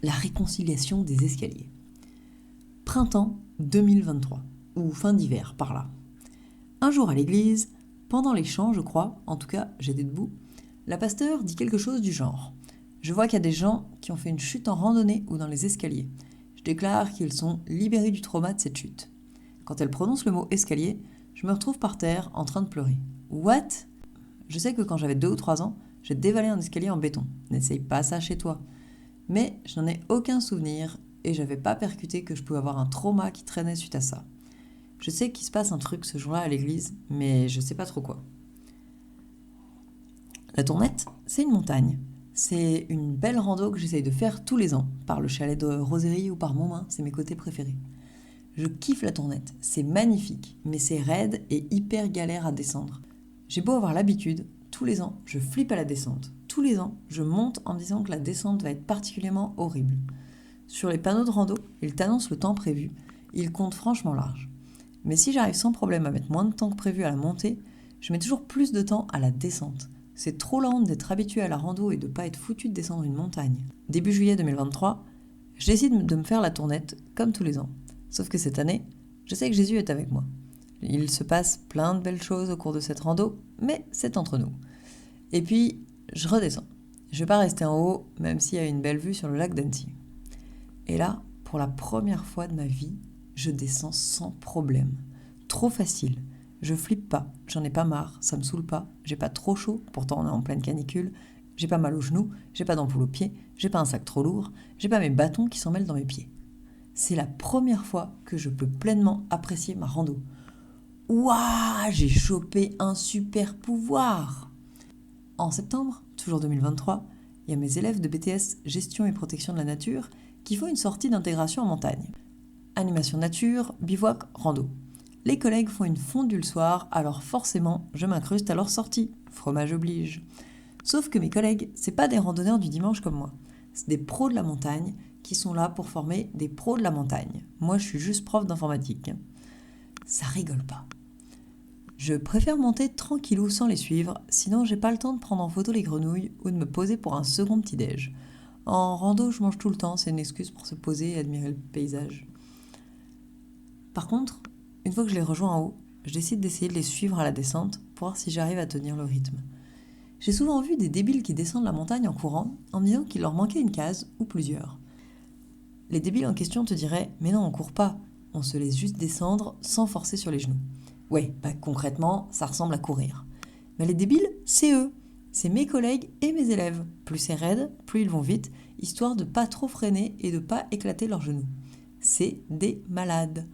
la réconciliation des escaliers. Printemps 2023, ou fin d'hiver, par là. Un jour à l'église, pendant les chants, je crois, en tout cas j'étais debout, la pasteur dit quelque chose du genre. Je vois qu'il y a des gens qui ont fait une chute en randonnée ou dans les escaliers. Je déclare qu'ils sont libérés du trauma de cette chute. Quand elle prononce le mot escalier, je me retrouve par terre en train de pleurer. What? Je sais que quand j'avais 2 ou 3 ans, j'ai dévalé un escalier en béton. N'essaye pas ça chez toi. Mais je n'en ai aucun souvenir et j'avais pas percuté que je pouvais avoir un trauma qui traînait suite à ça. Je sais qu'il se passe un truc ce jour-là à l'église, mais je sais pas trop quoi. La Tournette, c'est une montagne. C'est une belle rando que j'essaye de faire tous les ans, par le chalet de Rosérie ou par Montmain, c'est mes côtés préférés. Je kiffe la Tournette, c'est magnifique, mais c'est raide et hyper galère à descendre. J'ai beau avoir l'habitude, tous les ans, je flippe à la descente. Tous les ans, je monte en me disant que la descente va être particulièrement horrible. Sur les panneaux de rando, ils t'annoncent le temps prévu, ils comptent franchement large. Mais si j'arrive sans problème à mettre moins de temps que prévu à la montée, je mets toujours plus de temps à la descente. C'est trop la honte d'être habitué à la rando et de pas être foutu de descendre une montagne. Début juillet 2023, je décide de me faire la Tournette, comme tous les ans. Sauf que cette année, je sais que Jésus est avec moi. Il se passe plein de belles choses au cours de cette rando, mais c'est entre nous. Et puis, je redescends. Je vais pas rester en haut, même s'il y a une belle vue sur le lac d'Annecy. Et là, pour la première fois de ma vie, je descends sans problème. Trop facile. Je flippe pas, j'en ai pas marre, ça me saoule pas, j'ai pas trop chaud, pourtant on est en pleine canicule, j'ai pas mal aux genoux, j'ai pas d'ampoule aux pieds, j'ai pas un sac trop lourd, j'ai pas mes bâtons qui s'en mêlent dans mes pieds. C'est la première fois que je peux pleinement apprécier ma rando. Ouah, j'ai chopé un super pouvoir! En septembre, toujours 2023, il y a mes élèves de BTS Gestion et Protection de la Nature qui font une sortie d'intégration en montagne. Animation nature, bivouac, rando. Les collègues font une fondue le soir, alors forcément, je m'incruste à leur sortie. Fromage oblige. Sauf que mes collègues, c'est pas des randonneurs du dimanche comme moi. C'est des pros de la montagne qui sont là pour former des pros de la montagne. Moi, je suis juste prof d'informatique. Ça rigole pas. Je préfère monter tranquillou sans les suivre, sinon j'ai pas le temps de prendre en photo les grenouilles ou de me poser pour un second petit-déj. En rando, je mange tout le temps, c'est une excuse pour se poser et admirer le paysage. Par contre, une fois que je les rejoins en haut, je décide d'essayer de les suivre à la descente pour voir si j'arrive à tenir le rythme. J'ai souvent vu des débiles qui descendent la montagne en courant en me disant qu'il leur manquait une case ou plusieurs. Les débiles en question te diraient « Mais non, on court pas, on se laisse juste descendre sans forcer sur les genoux. » Ouais, concrètement, ça ressemble à courir. Mais les débiles, c'est eux. C'est mes collègues et mes élèves. Plus c'est raide, plus ils vont vite, histoire de pas trop freiner et de pas éclater leurs genoux. C'est des malades.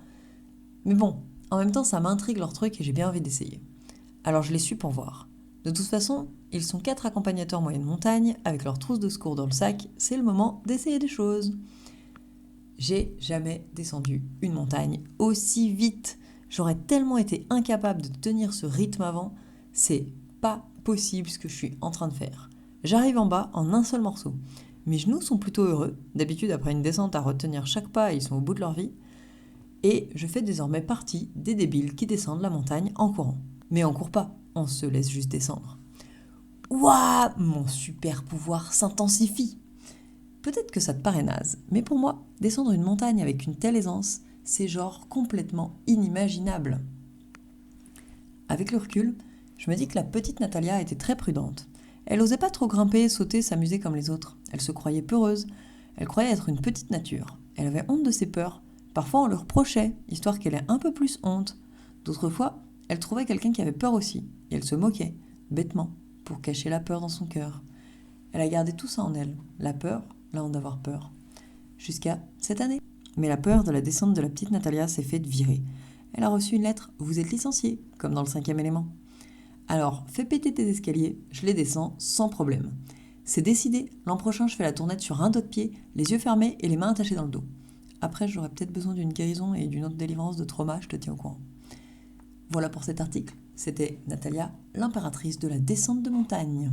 Mais bon, en même temps, ça m'intrigue leur truc et j'ai bien envie d'essayer. Alors je les suis pour voir. De toute façon, ils sont 4 accompagnateurs moyenne montagne, avec leur trousse de secours dans le sac, c'est le moment d'essayer des choses. J'ai jamais descendu une montagne aussi vite. J'aurais tellement été incapable de tenir ce rythme avant, c'est pas possible ce que je suis en train de faire. J'arrive en bas en un seul morceau. Mes genoux sont plutôt heureux, d'habitude après une descente à retenir chaque pas, ils sont au bout de leur vie. Et je fais désormais partie des débiles qui descendent la montagne en courant. Mais on court pas, on se laisse juste descendre. Ouah, mon super pouvoir s'intensifie. Peut-être que ça te paraît naze, mais pour moi, descendre une montagne avec une telle aisance, c'est genre complètement inimaginable. Avec le recul, je me dis que la petite Natalia était très prudente. Elle osait pas trop grimper, sauter, s'amuser comme les autres. Elle se croyait peureuse. Elle croyait être une petite nature. Elle avait honte de ses peurs. Parfois, on le reprochait, histoire qu'elle ait un peu plus honte. D'autres fois, elle trouvait quelqu'un qui avait peur aussi, et elle se moquait, bêtement, pour cacher la peur dans son cœur. Elle a gardé tout ça en elle, la peur, la honte d'avoir peur. Jusqu'à cette année. Mais la peur de la descente de la petite Natalia s'est fait virer. Elle a reçu une lettre « Vous êtes licencié », comme dans le 5e élément. Alors, fais péter tes escaliers, je les descends sans problème. C'est décidé, l'an prochain je fais la tournette sur un dos de pied, les yeux fermés et les mains attachées dans le dos. Après, j'aurais peut-être besoin d'une guérison et d'une autre délivrance de trauma, je te tiens au courant. Voilà pour cet article. C'était Natalia, l'impératrice de la descente de montagne.